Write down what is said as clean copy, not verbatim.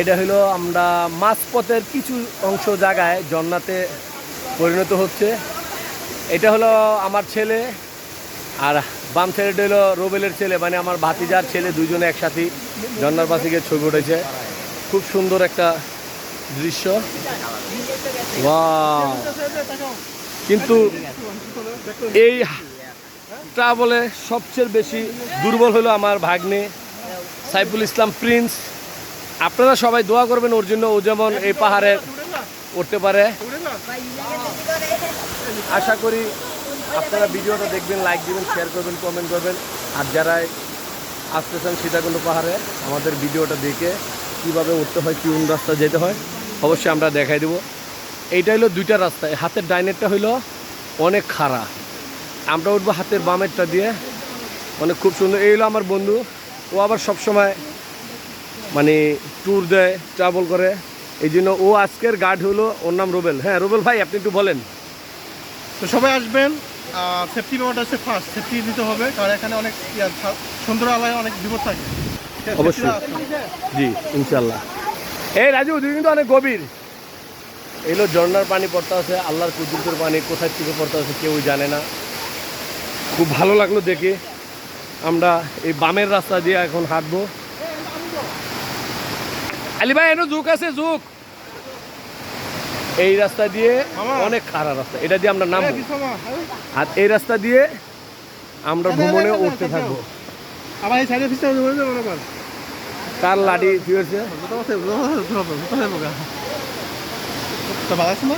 এটা হলো আমরা মাঝপথের কিছু অংশ জায়গায় জান্নাতে পরিণত হচ্ছে। এটা হলো আমার ছেলে, আর বাম ছেলেটা হলো রোবেলের ছেলে, মানে আমার ভাতিজার ছেলে। দুজনে একসাথে ঝর্নার পাশে গিয়ে ছবি উঠেছে। খুব সুন্দর একটা দৃশ্য। ওয়াও! কিন্তু এই ট্রাভেলে সবচেয়ে বেশি দুর্বল হলো আমার ভাগ্নে সাইফুল ইসলাম প্রিন্স। আপনারা সবাই দোয়া করবেন ওর জন্য, ও যেমন এই পাহাড়ে উঠতে পারে। আশা করি আপনারা ভিডিওটা দেখবেন, লাইক দিবেন, শেয়ার করবেন, কমেন্ট করবেন। আর যারা আসতেছেন সীতাকুণ্ড পাহাড়ে, আমাদের ভিডিওটা দেখে কীভাবে উঠতে হয়, কোন রাস্তা যেতে হয় অবশ্যই আমরা দেখাই দেবো। এইটা হলো দুইটা রাস্তা। হাতের ডাইনেরটা হইলো অনেক খাড়া, আমরা উঠবো হাতের বামেরটা দিয়ে। মানে খুব সুন্দর। এই হলো আমার বন্ধু, ও আবার সবসময় মানে ট্যুর দেয়, ট্রাভেল করে। এই জন্য ও আজকের গার্ড হলো, ওর নাম রোবেল। হ্যাঁ রোবেল ভাই, আপনি একটু বলেন। তো সবাই আসবেন, সেফটি ব্যাপারটা হচ্ছে ফার্স্ট, সেফটি দিতে হবে, কারণ এখানে অনেক সুন্দর আলায় অনেক বিপদ থাকে। অবশ্যই, জি ইনশাল্লাহ। এই রাজু, তুই কিন্তু অনেক গভীর। এগুলো ঝর্নার পানি পড়তে আছে, আল্লাহর কুদরতের পানি কোথায় থেকে পড়তে আছে কেউ জানে না। খুব ভালো লাগলো দেখে। আমরা এই বামের রাস্তা দিয়ে এখন হাঁটবো। আলী ভাই এনে ঝুঁক আছে, ঝুঁক। এই রাস্তা দিয়ে অনেক খারাপ রাস্তা, এটা দিয়ে আমরা নামবো। আর এই রাস্তা দিয়ে আমরা ভ্রমণে উঠতে থাকবো। আবার এই সাইডে পিছনে কার লাঠি কি হয়েছে? তো ভালো আছে না?